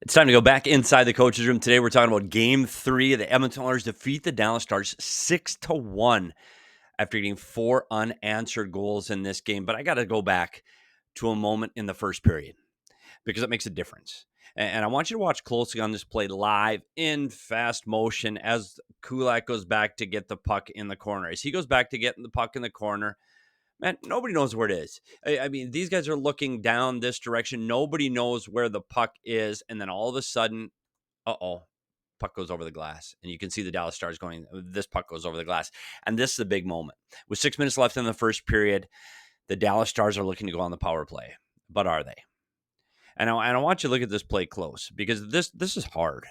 It's time to go back inside the coach's room. Today, we're talking about Game 3. The Edmonton Oilers defeat the Dallas Stars 6-1 after getting 4 unanswered goals in this game. But I got to go back to a moment in the first period because it makes a difference. And I want you to watch closely on this play live in fast motion as Kulak goes back to get the puck in the corner. As he goes back to get the puck in the corner, man, nobody knows where it is. I mean, these guys are looking down this direction. Nobody knows where the puck is. And then all of a sudden, puck goes over the glass. And you can see the Dallas Stars going, this puck goes over the glass. And this is a big moment. With 6 minutes left in the first period, the Dallas Stars are looking to go on the power play. But are they? And I want you to look at this play close because this is hard.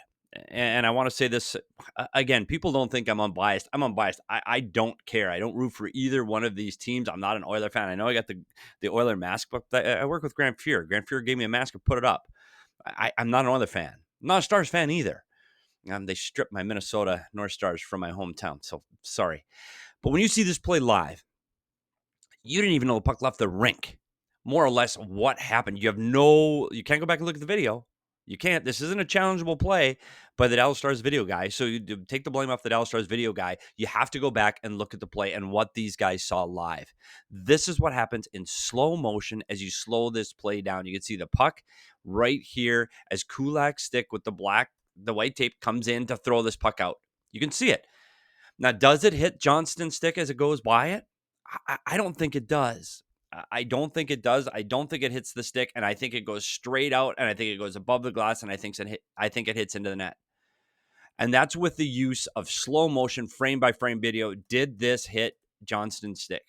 And I want to say this again, people don't think I'm unbiased. I'm unbiased. I don't care. I don't root for either one of these teams. I'm not an Oiler fan. I know I got the Oiler mask, but I work with Grant Fuhr. Grant Fuhr gave me a mask and put it up. I'm not an Oiler fan. I'm not a Stars fan either. They stripped my Minnesota North Stars from my hometown, so sorry. But when you see this play live, you didn't even know the puck left the rink. More or less what happened. You can't go back and look at the video. You can't. This isn't a challengeable play by the Dallas Stars video guy. So you take the blame off the Dallas Stars video guy. You have to go back and look at the play and what these guys saw live. This is what happens in slow motion as you slow this play down. You can see the puck right here as Kulak's stick with the white tape comes in to throw this puck out. You can see it. Now, does it hit Johnston's stick as it goes by it? I don't think it does. I don't think it does. I don't think it hits the stick, and I think it goes straight out, and I think it goes above the glass, and I think it hits into the net. And that's with the use of slow motion, frame by frame video. Did this hit Johnston's stick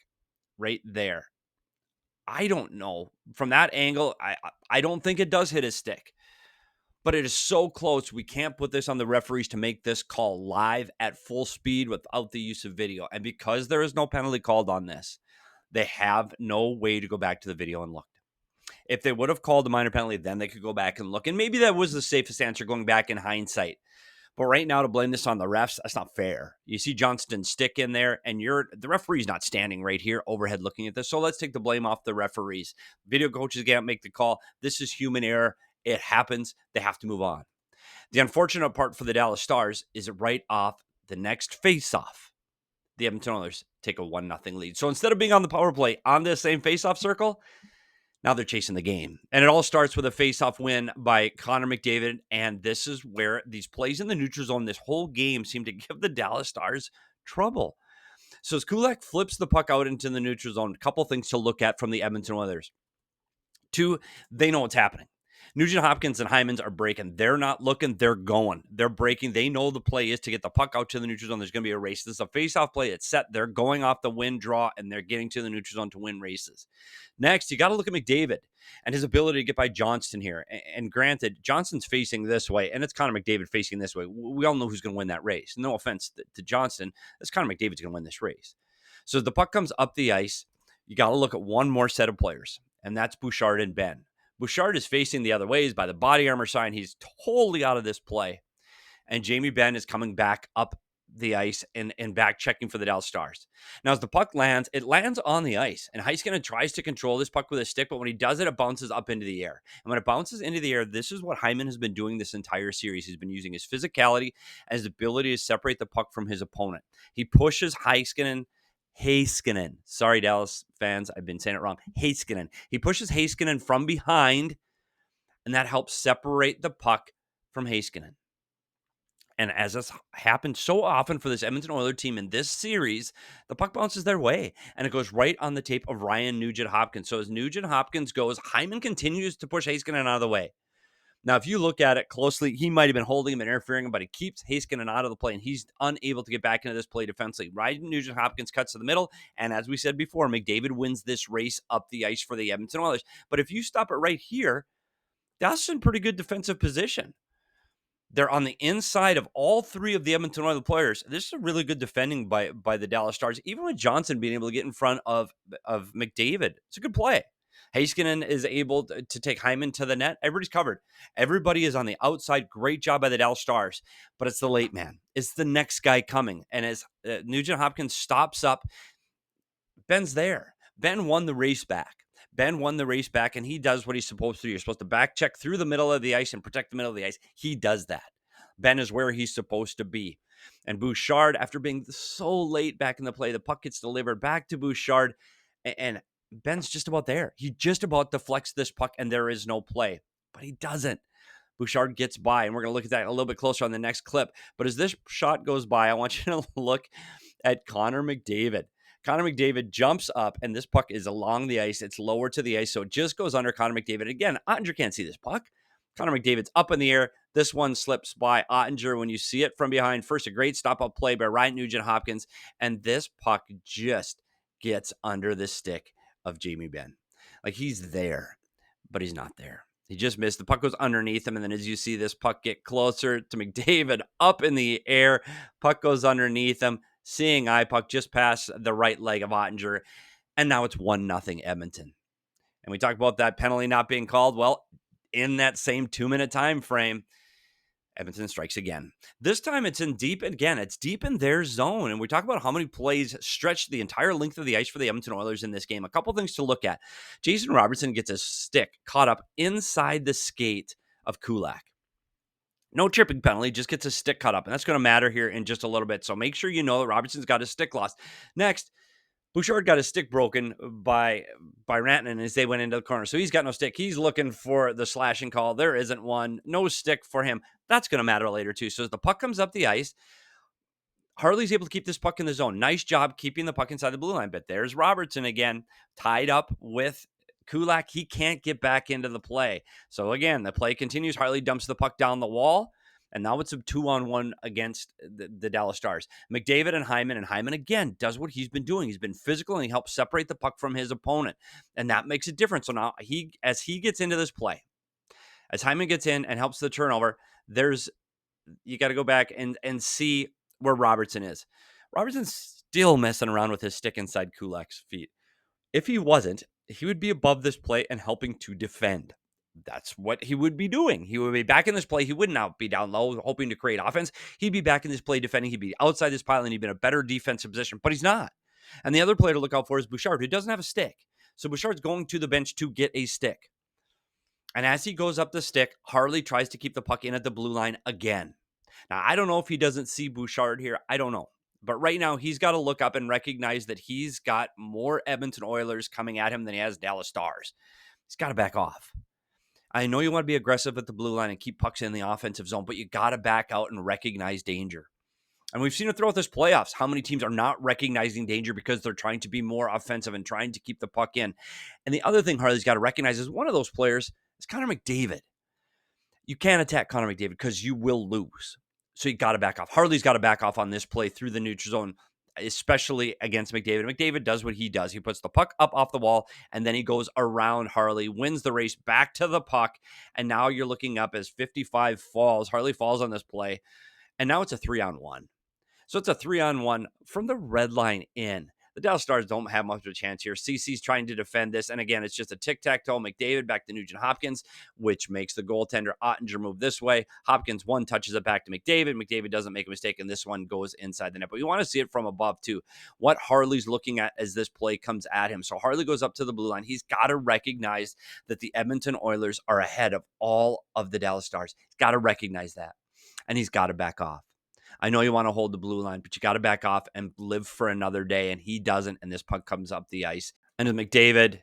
right there? I don't know. From that angle, I don't think it does hit his stick. But it is so close, we can't put this on the referees to make this call live at full speed without the use of video. And because there is no penalty called on this, they have no way to go back to the video and look. If they would have called a minor penalty, then they could go back and look. And maybe that was the safest answer going back in hindsight. But right now, to blame this on the refs, that's not fair. You see Johnston's stick in there, and the referee's not standing right here overhead looking at this. So let's take the blame off the referees. Video coaches can't make the call. This is human error. It happens. They have to move on. The unfortunate part for the Dallas Stars is right off the next face-off. The Edmonton Oilers take a 1-0 lead. So instead of being on the power play on this same face-off circle, now they're chasing the game. And it all starts with a face-off win by Connor McDavid. And this is where these plays in the neutral zone this whole game seem to give the Dallas Stars trouble. So as Kulak flips the puck out into the neutral zone, a couple things to look at from the Edmonton Oilers. 2, they know what's happening. Nugent Hopkins and Hyman are breaking. They're not looking. They're going. They're breaking. They know the play is to get the puck out to the neutral zone. There's going to be a race. This is a face-off play. It's set. They're going off the win draw, and they're getting to the neutral zone to win races. Next, you got to look at McDavid and his ability to get by Johnston here. And granted, Johnston's facing this way, and it's Connor McDavid facing this way. We all know who's going to win that race. No offense to Johnston. It's Connor McDavid's going to win this race. So as the puck comes up the ice, you got to look at one more set of players, and that's Bouchard and Ben. Bouchard is facing the other ways by the body armor sign. He's totally out of this play. And Jamie Benn is coming back up the ice and back checking for the Dallas Stars. Now, as the puck lands, it lands on the ice. And Heiskanen tries to control this puck with a stick, but when he does it, it bounces up into the air. And when it bounces into the air, this is what Hyman has been doing this entire series. He's been using his physicality and his ability to separate the puck from his opponent. He pushes Heiskanen. Sorry, Dallas fans. I've been saying it wrong. Heiskanen. He pushes Heiskanen from behind, and that helps separate the puck from Heiskanen. And as this happens so often for this Edmonton Oilers team in this series, the puck bounces their way, and it goes right on the tape of Ryan Nugent-Hopkins. So as Nugent-Hopkins goes, Hyman continues to push Heiskanen out of the way. Now, if you look at it closely, he might have been holding him and interfering, but he keeps Heiskanen out of the play, and he's unable to get back into this play defensively. Ryan Nugent-Hopkins cuts to the middle, and as we said before, McDavid wins this race up the ice for the Edmonton Oilers. But if you stop it right here, that's in pretty good defensive position. They're on the inside of all three of the Edmonton Oilers players. This is a really good defending by the Dallas Stars, even with Johnson being able to get in front of McDavid. It's a good play. Heiskanen is able to take Hyman to the net. Everybody's covered. Everybody is on the outside. Great job by the Dallas Stars. But it's the late man. It's the next guy coming. And as Nugent Hopkins stops up, Ben's there. Ben won the race back. Ben won the race back, and he does what he's supposed to do. You're supposed to back check through the middle of the ice and protect the middle of the ice. He does that. Ben is where he's supposed to be. And Bouchard, after being so late back in the play, the puck gets delivered back to Bouchard, and Ben's just about there. He just about deflects this puck, and there is no play. But he doesn't. Bouchard gets by, and we're going to look at that a little bit closer on the next clip. But as this shot goes by, I want you to look at Connor McDavid. Connor McDavid jumps up, and this puck is along the ice. It's lower to the ice, so it just goes under Connor McDavid. Again, Ottinger can't see this puck. Connor McDavid's up in the air. This one slips by Ottinger when you see it from behind. First, a great stop-up play by Ryan Nugent-Hopkins, and this puck just gets under the stick of Jamie Benn. Like, he's there, but he's not there. He just missed. The puck goes underneath him, and then as you see this puck get closer to McDavid, up in the air, puck goes underneath him. Seeing eye, puck just past the right leg of Ottinger, and now it's 1-0 Edmonton. And we talk about that penalty not being called. Well, in that same 2-minute time frame, Edmonton strikes again. This time it's in deep, again, it's deep in their zone. And we talk about how many plays stretched the entire length of the ice for the Edmonton Oilers in this game. A couple things to look at. Jason Robertson gets his stick caught up inside the skate of Kulak. No tripping penalty, just gets his stick caught up. And that's going to matter here in just a little bit. So make sure you know that Robertson's got his stick lost. Next, Bouchard got his stick broken by Rantanen as they went into the corner. So he's got no stick. He's looking for the slashing call. There isn't one. No stick for him. That's going to matter later too. So as the puck comes up the ice, Harley's able to keep this puck in the zone. Nice job keeping the puck inside the blue line. But there's Robertson again, tied up with Kulak. He can't get back into the play. So again, the play continues. Harley dumps the puck down the wall. And now it's a 2-on-1 against the Dallas Stars. McDavid and Hyman again does what he's been doing. He's been physical, and he helps separate the puck from his opponent. And that makes a difference. So now as he gets into this play, as Hyman gets in and helps the turnover, you got to go back and see where Robertson is. Robertson's still messing around with his stick inside Kulak's feet. If he wasn't, he would be above this play and helping to defend. That's what he would be doing. He would be back in this play. He would not be down low hoping to create offense. He'd be back in this play defending. He'd be outside this pile, and he'd be in a better defensive position, but he's not. And the other player to look out for is Bouchard, who doesn't have a stick. So Bouchard's going to the bench to get a stick. And as he goes up the stick, Harley tries to keep the puck in at the blue line again. Now, I don't know if he doesn't see Bouchard here. I don't know. But right now, he's got to look up and recognize that he's got more Edmonton Oilers coming at him than he has Dallas Stars. He's got to back off. I know you want to be aggressive at the blue line and keep pucks in the offensive zone, but you got to back out and recognize danger. And we've seen it throughout this playoffs, how many teams are not recognizing danger because they're trying to be more offensive and trying to keep the puck in. And the other thing Harley's got to recognize is one of those players is Connor McDavid. You can't attack Connor McDavid because you will lose. So you got to back off. Harley's got to back off on this play through the neutral zone, especially against McDavid. McDavid does what he does. He puts the puck up off the wall, and then he goes around Harley, wins the race back to the puck, and now you're looking up as 55 falls. Harley falls on this play, and now it's a 3-on-1. So it's a 3-on-1 from the red line in. The Dallas Stars don't have much of a chance here. CC's trying to defend this, and again, it's just a tic-tac-toe. McDavid back to Nugent-Hopkins, which makes the goaltender Ottinger move this way. Hopkins one touches it back to McDavid. McDavid doesn't make a mistake, and this one goes inside the net. But you want to see it from above, too. What Harley's looking at as this play comes at him. So Harley goes up to the blue line. He's got to recognize that the Edmonton Oilers are ahead of all of the Dallas Stars. He's got to recognize that, and he's got to back off. I know you want to hold the blue line, but you got to back off and live for another day, and he doesn't, and this puck comes up the ice. And as McDavid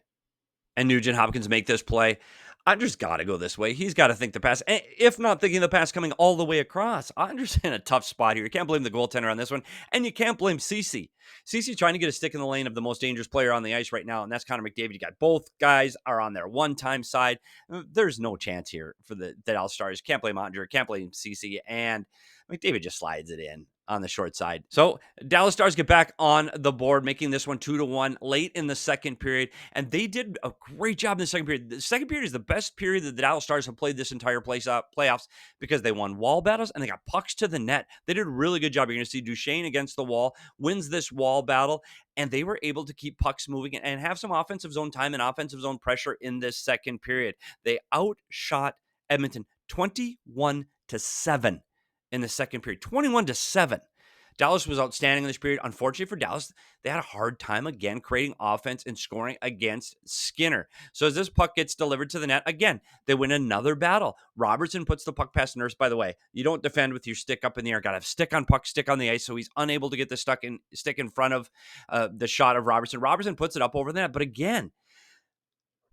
and Nugent-Hopkins make this play, Ottinger's got to go this way. He's got to think the pass, if not thinking the pass coming all the way across. Ottinger's in a tough spot here. You can't blame the goaltender on this one, and you can't blame Cece. Cece trying to get a stick in the lane of the most dangerous player on the ice right now, and that's Connor McDavid. You got both guys are on their one-time side. There's no chance here for the Dallas Stars. Can't blame Ottinger, can't blame Cece, and McDavid just slides it in on the short side. So Dallas Stars get back on the board, making this one 2-1 late in the second period. And they did a great job in the second period. The second period is the best period that the Dallas Stars have played this entire playoffs because they won wall battles and they got pucks to the net. They did a really good job. You're going to see Duchesne against the wall, wins this wall battle, and they were able to keep pucks moving and have some offensive zone time and offensive zone pressure in this second period. They outshot Edmonton 21-7. In the second period, 21-7. Dallas was outstanding in this period. Unfortunately for Dallas, they had a hard time again creating offense and scoring against Skinner. So as this puck gets delivered to the net, again, they win another battle. Robertson puts the puck past Nurse. By the way, you don't defend with your stick up in the air. Got to have stick on puck, stick on the ice. So he's unable to get the stick in front of the shot of Robertson. Robertson puts it up over the net. But again,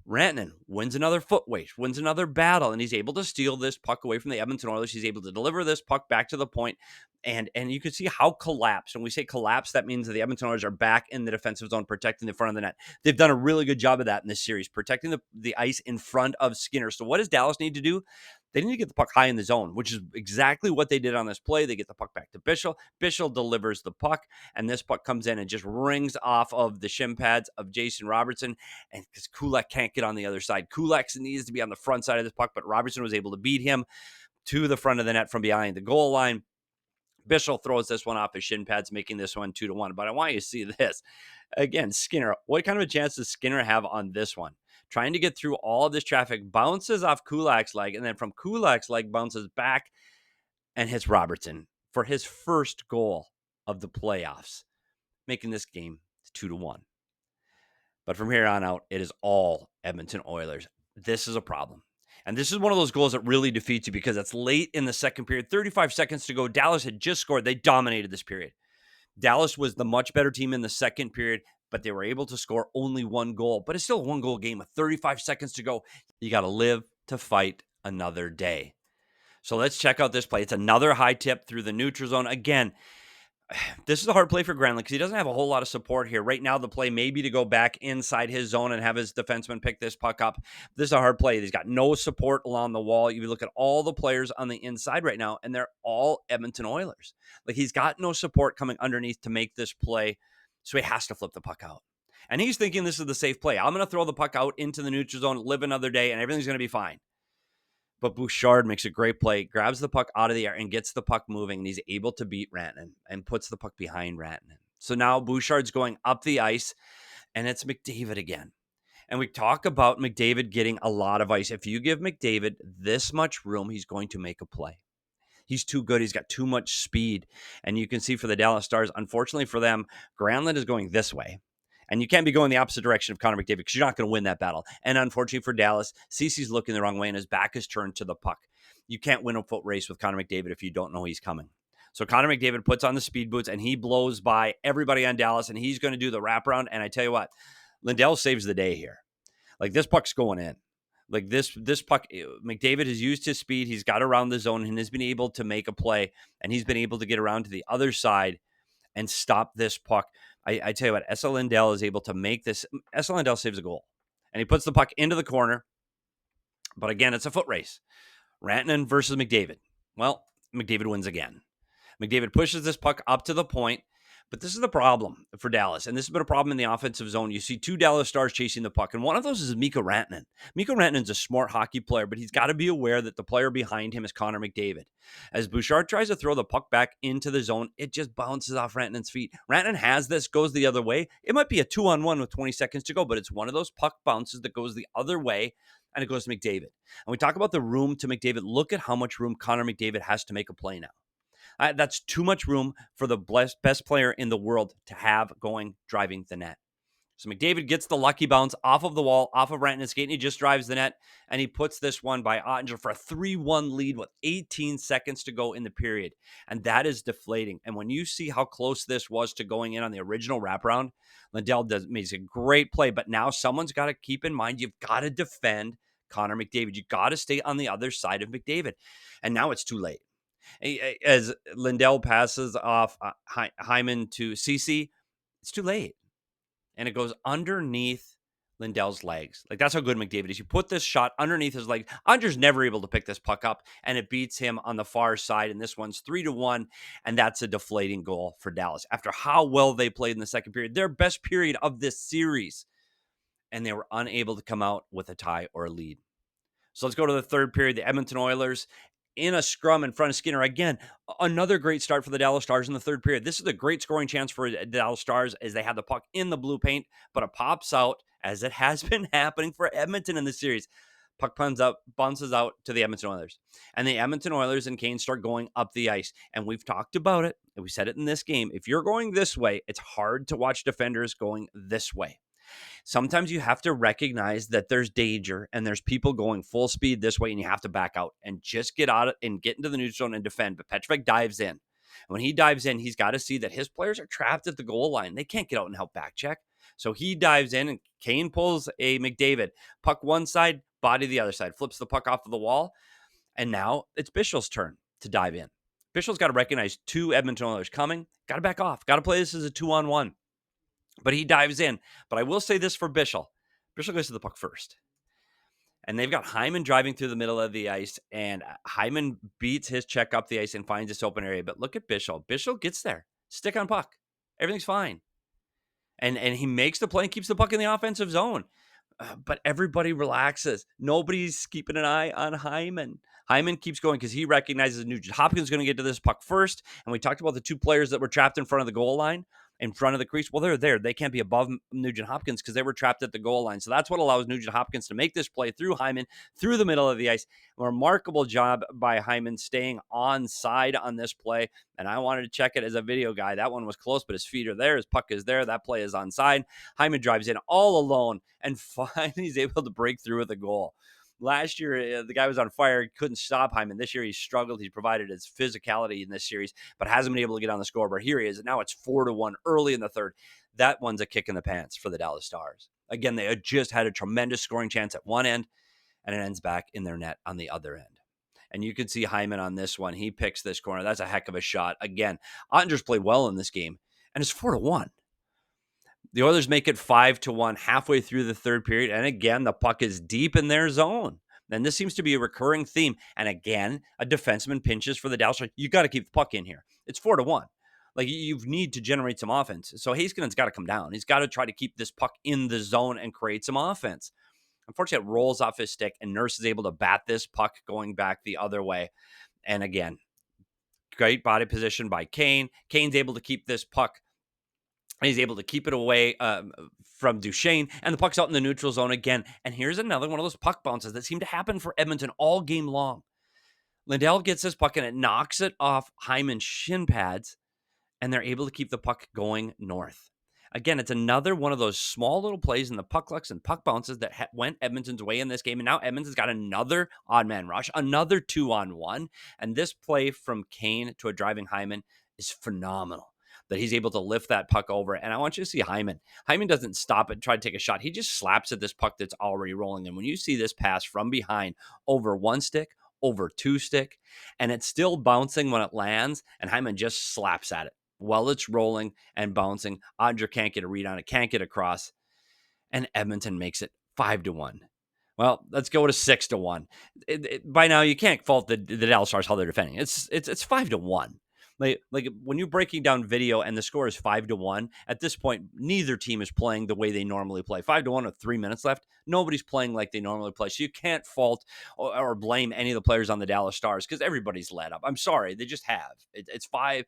Rantanen wins another foot race, wins another battle, and he's able to steal this puck away from the Edmonton Oilers. He's able to deliver this puck back to the point, and you can see how collapsed. When we say collapse, that means that the Edmonton Oilers are back in the defensive zone, protecting the front of the net. They've done a really good job of that in this series, protecting the ice in front of Skinner. So what does Dallas need to do? They need to get the puck high in the zone, which is exactly what they did on this play. They get the puck back to Bouchard. Bouchard delivers the puck, and this puck comes in and just rings off of the shin pads of Jason Robertson, and because Kulak can't get on the other side. Kulak needs to be on the front side of this puck, but Robertson was able to beat him to the front of the net from behind the goal line. Bouchard throws this one off his shin pads, making this one 2-1. But I want you to see this. Again, Skinner, what kind of a chance does Skinner have on this one? Trying to get through all of this traffic, bounces off Kulak's leg, and then from Kulak's leg bounces back and hits Robertson for his first goal of the playoffs, making this game 2-1. But from here on out, it is all Edmonton Oilers. This is a problem. And this is one of those goals that really defeats you because it's late in the second period, 35 seconds to go. Dallas had just scored. They dominated this period. Dallas was the much better team in the second period, but they were able to score only one goal. But it's still a one-goal game with 35 seconds to go. You got to live to fight another day. So let's check out this play. It's another high tip through the neutral zone. Again, this is a hard play for Granlund because he doesn't have a whole lot of support here. Right now, the play may be to go back inside his zone and have his defenseman pick this puck up. This is a hard play. He's got no support along the wall. You look at all the players on the inside right now, and they're all Edmonton Oilers. Like, he's got no support coming underneath to make this play, so he has to flip the puck out. And he's thinking this is the safe play. I'm going to throw the puck out into the neutral zone, live another day, and everything's going to be fine. But Bouchard makes a great play, grabs the puck out of the air and gets the puck moving, and he's able to beat Rantanen and puts the puck behind Rantanen. So now Bouchard's going up the ice, and it's McDavid again. And we talk about McDavid getting a lot of ice. If you give McDavid this much room, he's going to make a play. He's too good. He's got too much speed. And you can see for the Dallas Stars, unfortunately for them, Granlund is going this way. And you can't be going the opposite direction of Connor McDavid because you're not going to win that battle. And unfortunately for Dallas, Cece's looking the wrong way and his back is turned to the puck. You can't win a foot race with Connor McDavid if you don't know he's coming. So Connor McDavid puts on the speed boots and he blows by everybody on Dallas and he's going to do the wraparound. And I tell you what, Lindell saves the day here. Like, this puck's going in. Like, this puck, McDavid has used his speed. He's got around the zone and has been able to make a play. And he's been able to get around to the other side and stop this puck. I tell you what, S.L. Lindell is able to make this. S.L. Lindell saves a goal. And he puts the puck into the corner. But again, it's a foot race. Rantanen versus McDavid. Well, McDavid wins again. McDavid pushes this puck up to the point. But this is the problem for Dallas, and this has been a problem in the offensive zone. You see two Dallas Stars chasing the puck, and one of those is Mikko Rantanen. Mikko Rantanen's a smart hockey player, but he's got to be aware that the player behind him is Connor McDavid. As Bouchard tries to throw the puck back into the zone, it just bounces off Rantanen's feet. Rantanen has this, goes the other way. It might be a 2-on-1 with 20 seconds to go, but it's one of those puck bounces that goes the other way, and it goes to McDavid. And we talk about the room to McDavid. Look at how much room Connor McDavid has to make a play now. That's too much room for the best player in the world to have driving the net. So McDavid gets the lucky bounce off of the wall, off of Rantanen's skate, and he just drives the net, and he puts this one by Ottinger for a 3-1 lead with 18 seconds to go in the period. And that is deflating. And when you see how close this was to going in on the original wraparound, Lindell makes a great play, but now someone's got to keep in mind you've got to defend Connor McDavid. You've got to stay on the other side of McDavid. And now it's too late. As Lindell passes off Hyman to Cece, it's too late. And it goes underneath Lindell's legs. Like, that's how good McDavid is. You put this shot underneath his legs. Andre's never able to pick this puck up, and it beats him on the far side. And this one's 3-1, and that's a deflating goal for Dallas. After how well they played in the second period, their best period of this series, and they were unable to come out with a tie or a lead. So let's go to the third period. The Edmonton Oilers in a scrum in front of Skinner. Again, another great start for the Dallas Stars in the third period. This is a great scoring chance for the Dallas Stars as they have the puck in the blue paint, but it pops out, as it has been happening for Edmonton in the series. Puck bounces out to the Edmonton Oilers. And the Edmonton Oilers and Kane start going up the ice. And we've talked about it, and we said it in this game. If you're going this way, it's hard to watch defenders going this way. Sometimes you have to recognize that there's danger and there's people going full speed this way, and you have to back out and just get out and get into the neutral zone and defend. But Petrovic dives in. When he dives in, he's got to see that his players are trapped at the goal line. They can't get out and help back check. So he dives in, and Kane pulls a McDavid. Puck one side, body the other side. Flips the puck off of the wall. And now it's Bichel's turn to dive in. Bichel's got to recognize two Edmonton Oilers coming. Got to back off. Got to play this as a 2-on-1. But he dives in. But I will say this for Bichel. Bichel goes to the puck first. And they've got Hyman driving through the middle of the ice, and Hyman beats his check up the ice and finds this open area. But look at Bichel. Bichel gets there. Stick on puck. Everything's fine. And he makes the play and keeps the puck in the offensive zone. But everybody relaxes. Nobody's keeping an eye on Hyman. Hyman keeps going because he recognizes Nugent Hopkins is going to get to this puck first. And we talked about the two players that were trapped in front of the goal line, in front of the crease. Well, they're there. They can't be above Nugent Hopkins because they were trapped at the goal line. So that's what allows Nugent Hopkins to make this play through Hyman, through the middle of the ice. A remarkable job by Hyman staying onside on this play. And I wanted to check it as a video guy. That one was close, but his feet are there. His puck is there. That play is onside. Hyman drives in all alone and finally is able to break through with a goal. Last year, the guy was on fire. He couldn't stop Hyman. This year, he struggled. He's provided his physicality in this series, but hasn't been able to get on the scoreboard. Here he is. Now it's 4-1 early in the third. That one's a kick in the pants for the Dallas Stars. Again, they had just had a tremendous scoring chance at one end, and it ends back in their net on the other end. And you can see Hyman on this one. He picks this corner. That's a heck of a shot. Again, Ottinger's played well in this game, and it's 4-1. The Oilers make it 5-1 halfway through the third period. And again, the puck is deep in their zone. And this seems to be a recurring theme. And again, a defenseman pinches for the Dallas Stars. You got to keep the puck in here. It's 4-1. Like, you need to generate some offense. So Heiskanen's got to come down. He's got to try to keep this puck in the zone and create some offense. Unfortunately, it rolls off his stick, and Nurse is able to bat this puck going back the other way. And again, great body position by Kane. Kane's able to keep this puck. He's able to keep it away from Duchesne, and the puck's out in the neutral zone again. And here's another one of those puck bounces that seem to happen for Edmonton all game long. Lindell gets this puck, and it knocks it off Hyman's shin pads, and they're able to keep the puck going north. Again, it's another one of those small little plays in the puck lucks and puck bounces that went Edmonton's way in this game. And now Edmonton's got another odd man rush, another 2-on-1. And this play from Kane to a driving Hyman is phenomenal, that he's able to lift that puck over. And I want you to see Hyman. Hyman doesn't stop and try to take a shot. He just slaps at this puck that's already rolling. And when you see this pass from behind over one stick, over two stick, and it's still bouncing when it lands, and Hyman just slaps at it while it's rolling and bouncing. Odger can't get a read on it, can't get across, and Edmonton makes it 5-1. Well, let's go to 6-1. By now, you can't fault the Dallas Stars how they're defending. It's 5-1. Like when you're breaking down video and the score is 5-1, at this point, neither team is playing the way they normally play. 5-1 with 3 minutes left. Nobody's playing like they normally play. So you can't fault or blame any of the players on the Dallas Stars because everybody's let up. I'm sorry. They just have. It's 5-1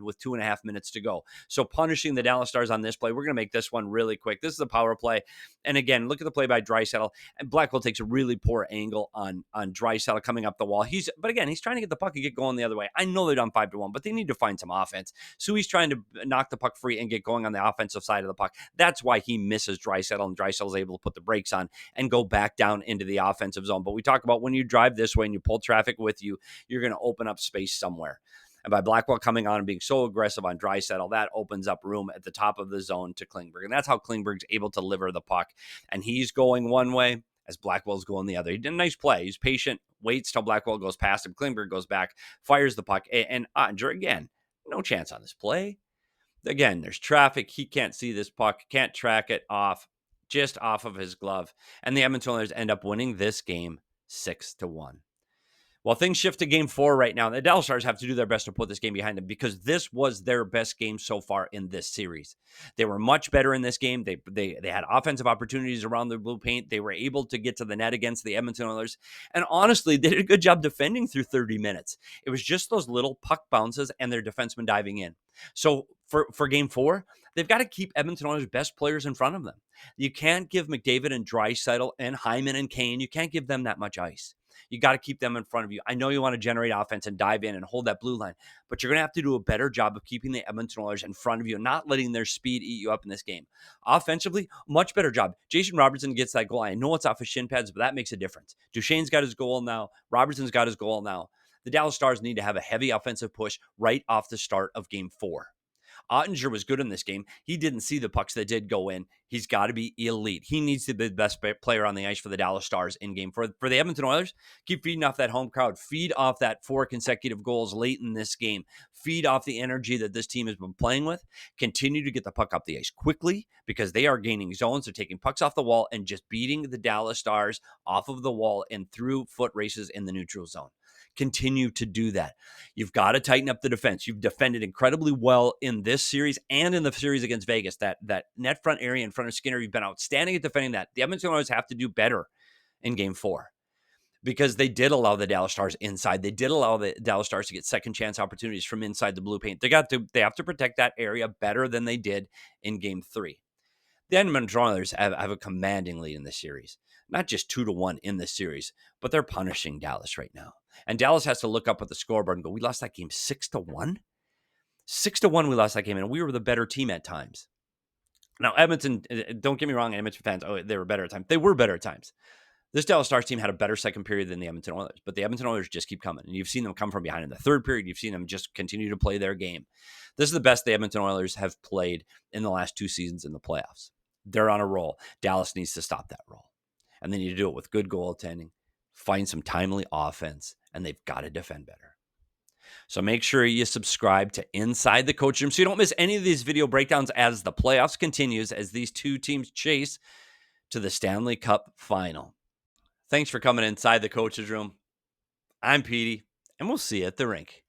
with 2.5 minutes to go. So punishing the Dallas Stars on this play, we're going to make this one really quick. This is a power play. And again, look at the play by Draisaitl. And Blackwell takes a really poor angle on Draisaitl coming up the wall. But again, he's trying to get the puck and get going the other way. I know they're down 5-1, but they need to find some offense. So he's trying to knock the puck free and get going on the offensive side of the puck. That's why he misses Draisaitl, and Draisaitl is able to put the brakes on and go back down into the offensive zone. But we talk about when you drive this way and you pull traffic with you, you're going to open up space somewhere. And by Blackwell coming on and being so aggressive on Draisaitl, that opens up room at the top of the zone to Klingberg. And that's how Klingberg's able to deliver the puck. And he's going one way as Blackwell's going the other. He did a nice play. He's patient, waits till Blackwell goes past him. Klingberg goes back, fires the puck. And Ottinger, again, no chance on this play. Again, there's traffic. He can't see this puck, can't track it off, just off of his glove. And the Edmonton Oilers end up winning this game 6-1. Well, things shift to game 4 right now. The Dallas Stars have to do their best to put this game behind them because this was their best game so far in this series. They were much better in this game. They had offensive opportunities around the blue paint. They were able to get to the net against the Edmonton Oilers. And honestly, they did a good job defending through 30 minutes. It was just those little puck bounces and their defensemen diving in. So for game 4, they've got to keep Edmonton Oilers' best players in front of them. You can't give McDavid and Draisaitl and Hyman and Kane, you can't give them that much ice. You got to keep them in front of you. I know you want to generate offense and dive in and hold that blue line, but you're going to have to do a better job of keeping the Edmonton Oilers in front of you and not letting their speed eat you up in this game. Offensively, much better job. Jason Robertson gets that goal. I know it's off his shin pads, but that makes a difference. Duchesne's got his goal now. Robertson's got his goal now. The Dallas Stars need to have a heavy offensive push right off the start of Game 4. Ottinger was good in this game. He didn't see the pucks that did go in. He's got to be elite. He needs to be the best player on the ice for the Dallas Stars in game. For the Edmonton Oilers, keep feeding off that home crowd. Feed off that 4 consecutive goals late in this game. Feed off the energy that this team has been playing with. Continue to get the puck up the ice quickly because they are gaining zones. They're taking pucks off the wall and just beating the Dallas Stars off of the wall and through foot races in the neutral zone. Continue to do that. You've got to tighten up the defense. You've defended incredibly well in this series and in the series against Vegas. That net front area in front of Skinner, you've been outstanding at defending that. The Edmonton Oilers have to do better in Game 4 because they did allow the Dallas Stars inside. They did allow the Dallas Stars to get second chance opportunities from inside the blue paint. They have to protect that area better than they did in Game 3. The Edmonton Oilers have a commanding lead in this series. Not just 2-1 in this series, but they're punishing Dallas right now. And Dallas has to look up at the scoreboard and go, we lost that game 6-1? 6-1 we lost that game, and we were the better team at times. Now, Edmonton, don't get me wrong, Edmonton fans, they were better at times. They were better at times. This Dallas Stars team had a better second period than the Edmonton Oilers, but the Edmonton Oilers just keep coming. And you've seen them come from behind in the third period. You've seen them just continue to play their game. This is the best the Edmonton Oilers have played in the last 2 seasons in the playoffs. They're on a roll. Dallas needs to stop that roll. And they need to do it with good goaltending, find some timely offense, and they've got to defend better. So make sure you subscribe to Inside the Coach Room so you don't miss any of these video breakdowns as the playoffs continues, as these 2 teams chase to the Stanley Cup final. Thanks for coming inside the Coach's Room. I'm Petey, and we'll see you at the rink.